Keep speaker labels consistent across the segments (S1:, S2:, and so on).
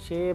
S1: 6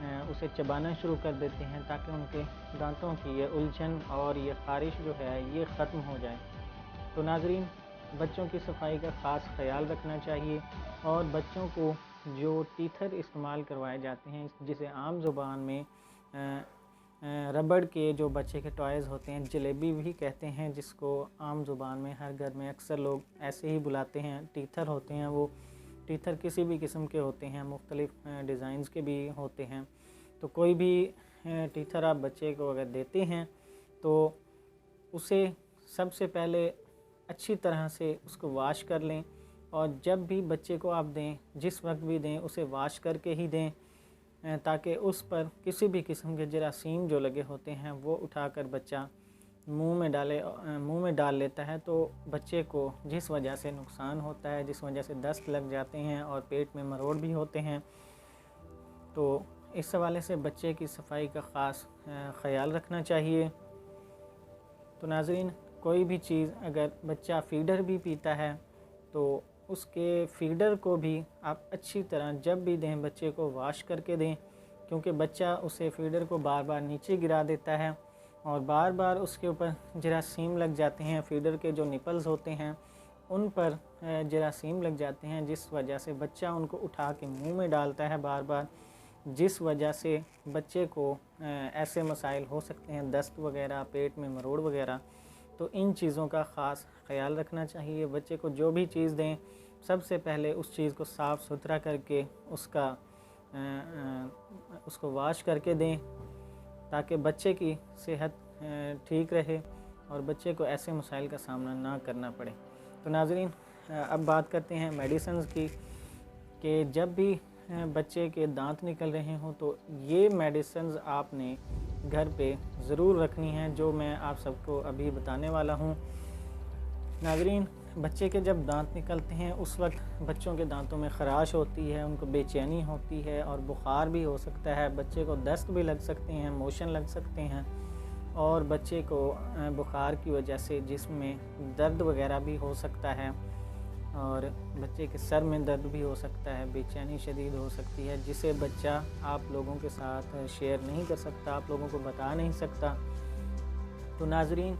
S1: اسے چبانا شروع کر دیتے ہیں تاکہ ان کے دانتوں کی یہ الجھن اور یہ خارش جو ہے یہ ختم ہو جائے۔ تو ناظرین، بچوں کی صفائی کا خاص خیال رکھنا چاہیے، اور بچوں کو جو ٹیتھر استعمال کروائے جاتے ہیں، جسے عام زبان میں ربڑ کے جو بچے کے ٹوائز ہوتے ہیں، جلیبی بھی کہتے ہیں، جس کو عام زبان میں ہر گھر میں اکثر لوگ ایسے ہی بلاتے ہیں، ٹیتھر ہوتے ہیں۔ وہ ٹیتھر کسی بھی قسم کے ہوتے ہیں، مختلف ڈیزائنز کے بھی ہوتے ہیں۔ تو کوئی بھی ٹیتھر آپ بچے کو اگر دیتے ہیں تو اسے سب سے پہلے اچھی طرح سے اس کو واش کر لیں، اور جب بھی بچے کو آپ دیں، جس وقت بھی دیں، اسے واش کر کے ہی دیں، تاکہ اس پر کسی بھی قسم کے جراثیم جو لگے ہوتے ہیں وہ اٹھا کر بچہ منہ میں ڈال لیتا ہے، تو بچے کو جس وجہ سے نقصان ہوتا ہے، جس وجہ سے دست لگ جاتے ہیں اور پیٹ میں مروڑ بھی ہوتے ہیں۔ تو اس حوالے سے بچے کی صفائی کا خاص خیال رکھنا چاہیے۔ تو ناظرین، کوئی بھی چیز اگر بچہ فیڈر بھی پیتا ہے تو اس کے فیڈر کو بھی آپ اچھی طرح جب بھی دیں بچے کو واش کر کے دیں، کیونکہ بچہ اسے فیڈر کو بار بار نیچے گرا دیتا ہے اور بار بار اس کے اوپر جراثیم لگ جاتے ہیں۔ فیڈر کے جو نپلز ہوتے ہیں ان پر جراثیم لگ جاتے ہیں، جس وجہ سے بچہ ان کو اٹھا کے منہ میں ڈالتا ہے بار بار، جس وجہ سے بچے کو ایسے مسائل ہو سکتے ہیں، دست وغیرہ، پیٹ میں مروڑ وغیرہ۔ تو ان چیزوں کا خاص خیال رکھنا چاہیے۔ بچے کو جو بھی چیز دیں، سب سے پہلے اس چیز کو صاف ستھرا کر کے اس کو واش کر کے دیں، تاکہ بچے کی صحت ٹھیک رہے اور بچے کو ایسے مسائل کا سامنا نہ کرنا پڑے۔ تو ناظرین، اب بات کرتے ہیں میڈیسنز کی، کہ جب بھی بچے کے دانت نکل رہے ہوں تو یہ میڈیسنز آپ نے گھر پہ ضرور رکھنی ہیں، جو میں آپ سب کو ابھی بتانے والا ہوں۔ ناظرین، بچے کے جب دانت نکلتے ہیں اس وقت بچوں کے دانتوں میں خراش ہوتی ہے، ان کو بے چینی ہوتی ہے اور بخار بھی ہو سکتا ہے، بچے کو دست بھی لگ سکتے ہیں، موشن لگ سکتے ہیں، اور بچے کو بخار کی وجہ سے جسم میں درد وغیرہ بھی ہو سکتا ہے، اور بچے کے سر میں درد بھی ہو سکتا ہے، بے چینی شدید ہو سکتی ہے، جسے بچہ آپ لوگوں کے ساتھ شیئر نہیں کر سکتا، آپ لوگوں کو بتا نہیں سکتا۔ تو ناظرین،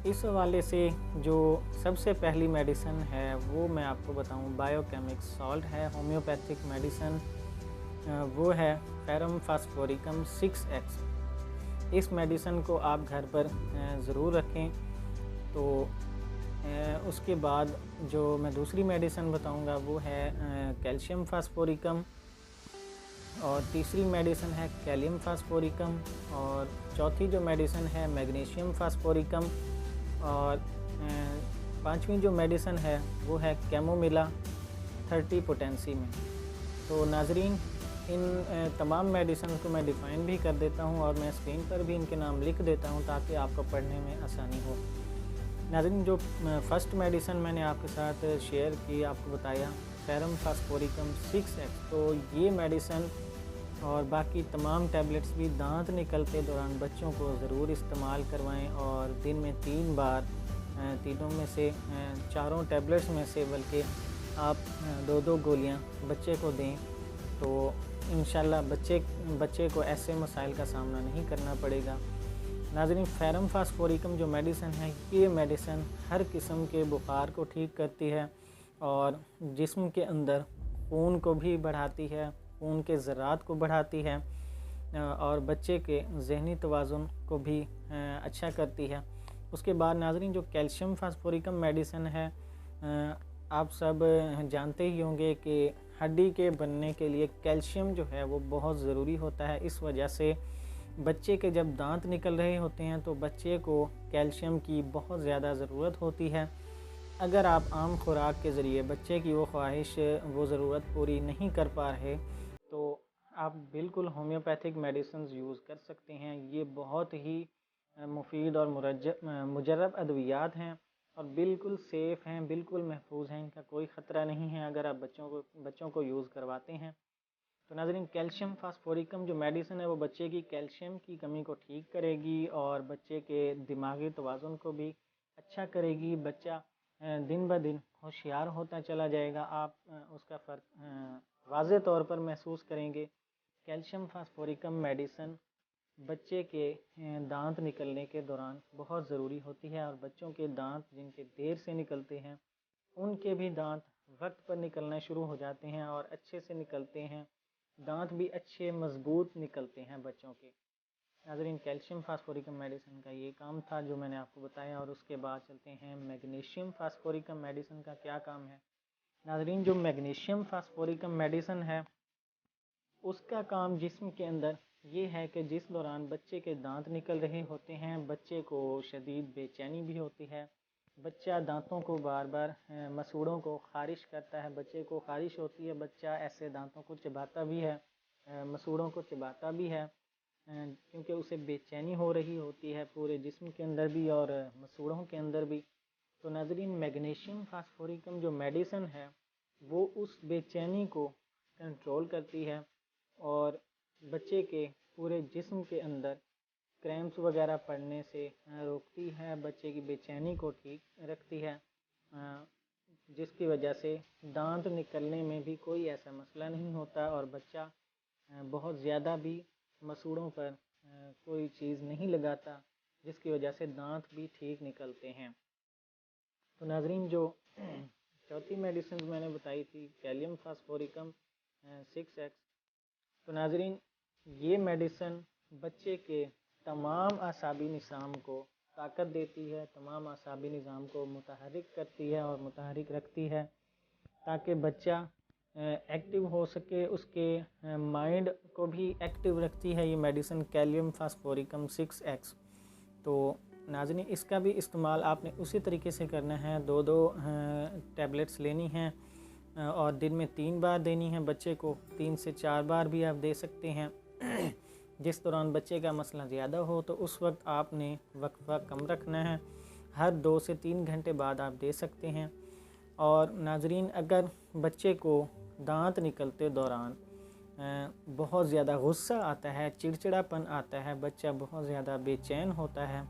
S1: اس حوالے سے جو سب سے پہلی میڈیسن ہے وہ میں آپ کو بتاؤں، بائیو کیمک سالٹ ہے، ہومیوپیتھک میڈیسن، وہ ہے فیرم فاسفوریکم 6X۔ اس میڈیسن کو آپ گھر پر ضرور رکھیں۔ تو اس کے بعد جو میں دوسری میڈیسن بتاؤں گا وہ ہے کیلشیم فاسفوریکم، اور تیسری میڈیسن ہے کیلیم فاسفوریکم، اور چوتھی جو میڈیسن ہے میگنیشیم فاسفوریکم، اور پانچویں جو میڈیسن ہے وہ ہے کیمومیلا 30 پوٹینسی میں۔ تو ناظرین، ان تمام میڈیسنز کو میں ڈیفائن بھی کر دیتا ہوں، اور میں اسکرین پر بھی ان کے نام لکھ دیتا ہوں تاکہ آپ کو پڑھنے میں آسانی ہو۔ ناظرین، جو فرسٹ میڈیسن میں نے آپ کے ساتھ شیئر کی، آپ کو بتایا فیرم فاسفوریکم 6X، تو یہ میڈیسن اور باقی تمام ٹیبلٹس بھی دانت نکلتے دوران بچوں کو ضرور استعمال کروائیں، اور دن میں 3 بار، تینوں میں سے 4 ٹیبلٹس میں سے بلکہ آپ 2 گولیاں بچے کو دیں، تو انشاءاللہ بچے کو ایسے مسائل کا سامنا نہیں کرنا پڑے گا۔ ناظرین، فیرم فاسفوریکم جو میڈیسن ہے، یہ میڈیسن ہر قسم کے بخار کو ٹھیک کرتی ہے، اور جسم کے اندر خون کو بھی بڑھاتی ہے، خون کے ذرات کو بڑھاتی ہے، اور بچے کے ذہنی توازن کو بھی اچھا کرتی ہے۔ اس کے بعد ناظرین، جو کیلشیم فاسفوریکم میڈیسن ہے، آپ سب جانتے ہی ہوں گے کہ ہڈی کے بننے کے لیے کیلشیم جو ہے وہ بہت ضروری ہوتا ہے۔ اس وجہ سے بچے کے جب دانت نکل رہے ہوتے ہیں تو بچے کو کیلشیم کی بہت زیادہ ضرورت ہوتی ہے۔ اگر آپ عام خوراک کے ذریعے بچے کی وہ خواہش، وہ ضرورت پوری نہیں کر پا رہے، تو آپ بالکل ہومیوپیتھک میڈیسنز یوز کر سکتے ہیں۔ یہ بہت ہی مفید اور مجرب ادویات ہیں، اور بالکل سیف ہیں، بالکل محفوظ ہیں، ان کا کوئی خطرہ نہیں ہے اگر آپ بچوں کو یوز کرواتے ہیں۔ تو ناظرین، کیلشیم فاسفوریکم جو میڈیسن ہے وہ بچے کی کیلشیم کی کمی کو ٹھیک کرے گی، اور بچے کے دماغی توازن کو بھی اچھا کرے گی۔ بچہ دن بہ دن ہوشیار ہوتا چلا جائے گا، آپ اس کا فرق واضح طور پر محسوس کریں گے کیلشیم فاسفوریکم میڈیسن بچے کے دانت نکلنے کے دوران بہت ضروری ہوتی ہے، اور بچوں کے دانت جن کے دیر سے نکلتے ہیں ان کے بھی دانت وقت پر نکلنا شروع ہو جاتے ہیں اور اچھے سے نکلتے ہیں، دانت بھی اچھے مضبوط نکلتے ہیں بچوں کے۔ ناظرین، کیلشیم فاسفوریکم میڈیسن کا یہ کام تھا جو میں نے آپ کو بتایا، اور اس کے بعد چلتے ہیں میگنیشیم فاسفوریکم میڈیسن کا کیا کام ہے۔ ناظرین، جو میگنیشیم فاسفوریکم میڈیسن ہے اس کا کام جسم کے اندر یہ ہے کہ جس دوران بچے کے دانت نکل رہے ہوتے ہیں بچے کو شدید بے چینی بھی ہوتی ہے، بچہ دانتوں کو بار بار مسوڑوں کو خارش کرتا ہے، بچے کو خارش ہوتی ہے، بچہ ایسے دانتوں کو چباتا بھی ہے، مسوڑوں کو چباتا بھی ہے، کیونکہ اسے بے چینی ہو رہی ہوتی ہے پورے جسم کے اندر بھی اور مسوڑوں کے اندر بھی۔ تو ناظرین، میگنیشیم فاسفوریکم جو میڈیسن ہے وہ اس بے چینی کو کنٹرول کرتی ہے اور بچے کے پورے جسم کے اندر کریمپس وغیرہ پڑنے سے روکتی ہے، بچے کی بے چینی کو ٹھیک رکھتی ہے، جس کی وجہ سے دانت نکلنے میں بھی کوئی ایسا مسئلہ نہیں ہوتا اور بچہ بہت زیادہ بھی مسوڑوں پر کوئی چیز نہیں لگاتا، جس کی وجہ سے دانت بھی ٹھیک نکلتے ہیں۔ تو ناظرین، جو چوتھی میڈیسن میں نے بتائی تھی کیلیم فاسفوریکم 6X، تو ناظرین یہ میڈیسن بچے کے تمام اعصابی نظام کو طاقت دیتی ہے، تمام اعصابی نظام کو متحرک کرتی ہے اور متحرک رکھتی ہے تاکہ بچہ ایکٹیو ہو سکے، اس کے مائنڈ کو بھی ایکٹیو رکھتی ہے یہ میڈیسن کیلیم فاسفوریکم 6X۔ تو ناظرین، اس کا بھی استعمال آپ نے اسی طریقے سے کرنا ہے، 2 ٹیبلٹس لینی ہیں اور دن میں 3 بار دینی ہے بچے کو، 3 سے 4 بار بھی آپ دے سکتے ہیں۔ جس دوران بچے کا مسئلہ زیادہ ہو تو اس وقت آپ نے وقفہ کم رکھنا ہے، ہر 2 سے 3 گھنٹے بعد آپ دے سکتے ہیں۔ اور ناظرین، اگر بچے کو دانت نکلتے دوران بہت زیادہ غصہ آتا ہے، چڑچڑا پن آتا ہے، بچہ بہت زیادہ بے چین ہوتا ہے،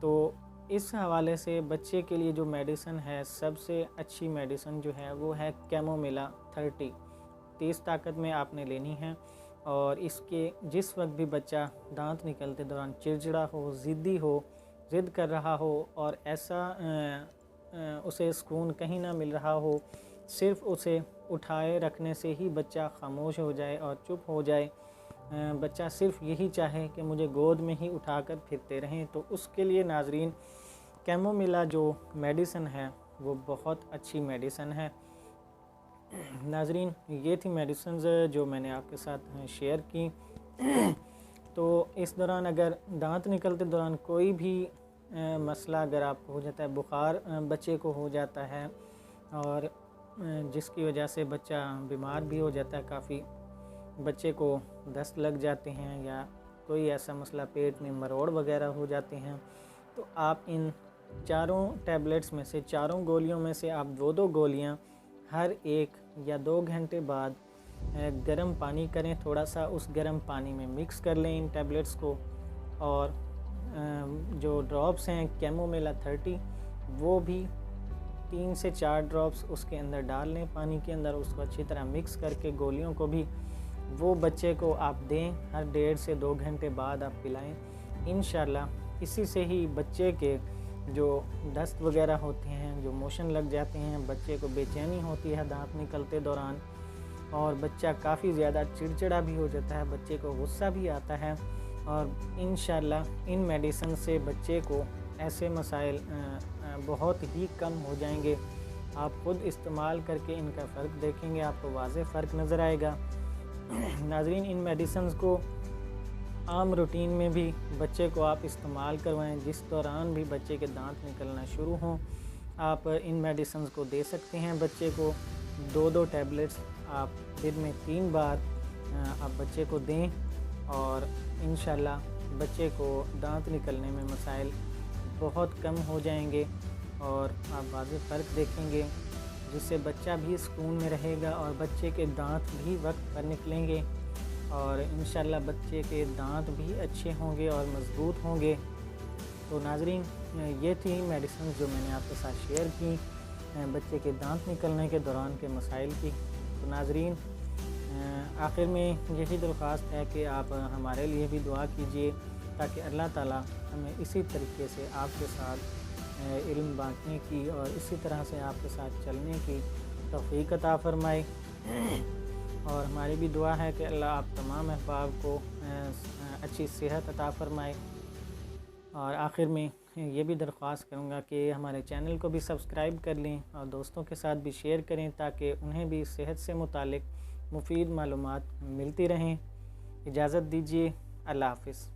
S1: تو اس حوالے سے بچے کے لیے جو میڈیسن ہے سب سے اچھی میڈیسن جو ہے وہ ہے کیمومیلا 30، 30 طاقت میں آپ نے لینی ہے۔ اور اس کے جس وقت بھی بچہ دانت نکلتے دوران چڑچڑا ہو، ضدی ہو، ضد کر رہا ہو اور ایسا اسے سکون کہیں نہ مل رہا ہو، صرف اسے اٹھائے رکھنے سے ہی بچہ خاموش ہو جائے اور چپ ہو جائے، بچہ صرف یہی چاہے کہ مجھے گود میں ہی اٹھا کر پھرتے رہیں، تو اس کے لیے ناظرین کیمومیلا جو میڈیسن ہے وہ بہت اچھی میڈیسن ہے۔ ناظرین، یہ تھی میڈیسنز جو میں نے آپ کے ساتھ شیئر کی۔ تو اس دوران اگر دانت نکلتے دوران کوئی بھی مسئلہ اگر آپ کو ہو جاتا ہے، بخار بچے کو ہو جاتا ہے اور جس کی وجہ سے بچہ بیمار بھی ہو جاتا ہے، کافی بچے کو دست لگ جاتے ہیں یا کوئی ایسا مسئلہ پیٹ میں مروڑ وغیرہ ہو جاتے ہیں، تو آپ ان 4 ٹیبلٹس میں سے 4 گولیوں میں سے آپ 2 گولیاں ہر 1 یا 2 گھنٹے بعد گرم پانی کریں، تھوڑا سا اس گرم پانی میں مکس کر لیں ان ٹیبلٹس کو، اور جو ڈراپس ہیں کیمومیلا 30 وہ بھی 3 سے 4 ڈراپس اس کے اندر ڈال لیں پانی کے اندر، اس کو اچھی طرح مکس کر کے گولیوں کو بھی وہ بچے کو آپ دیں، ہر 1.5 سے 2 گھنٹے بعد آپ پلائیں انشاءاللہ۔ اسی سے ہی بچے کے جو دست وغیرہ ہوتے ہیں، جو موشن لگ جاتے ہیں، بچے کو بے چینی ہوتی ہے دانت نکلتے دوران اور بچہ کافی زیادہ چڑچڑا بھی ہو جاتا ہے، بچے کو غصہ بھی آتا ہے، اور انشاءاللہ ان میڈیسن سے بچے کو ایسے مسائل بہت ہی کم ہو جائیں گے۔ آپ خود استعمال کر کے ان کا فرق دیکھیں گے، آپ کو واضح فرق نظر آئے گا۔ ناظرین، ان میڈیسنز کو عام روٹین میں بھی بچے کو آپ استعمال کروائیں، جس دوران بھی بچے کے دانت نکلنا شروع ہوں آپ ان میڈیسنز کو دے سکتے ہیں بچے کو۔ 2 ٹیبلٹس آپ دن میں 3 بار آپ بچے کو دیں اور انشاءاللہ بچے کو دانت نکلنے میں مسائل بہت کم ہو جائیں گے اور آپ واضح فرق دیکھیں گے، جس سے بچہ بھی سکون میں رہے گا اور بچے کے دانت بھی وقت پر نکلیں گے اور انشاءاللہ بچے کے دانت بھی اچھے ہوں گے اور مضبوط ہوں گے۔ تو ناظرین، یہ تھی میڈیسن جو میں نے آپ کے ساتھ شیئر کی بچے کے دانت نکلنے کے دوران کے مسائل کی۔ تو ناظرین، آخر میں یہی درخواست ہے کہ آپ ہمارے لیے بھی دعا کیجیے تاکہ اللہ تعالیٰ ہمیں اسی طریقے سے آپ کے ساتھ علم بانٹنے کی اور اسی طرح سے آپ کے ساتھ چلنے کی توفیق عطا فرمائے۔ اور ہماری بھی دعا ہے کہ اللہ آپ تمام احباب کو اچھی صحت عطا فرمائے۔ اور آخر میں یہ بھی درخواست کروں گا کہ ہمارے چینل کو بھی سبسکرائب کر لیں اور دوستوں کے ساتھ بھی شیئر کریں تاکہ انہیں بھی صحت سے متعلق مفید معلومات ملتی رہیں۔ اجازت دیجیے، اللہ حافظ۔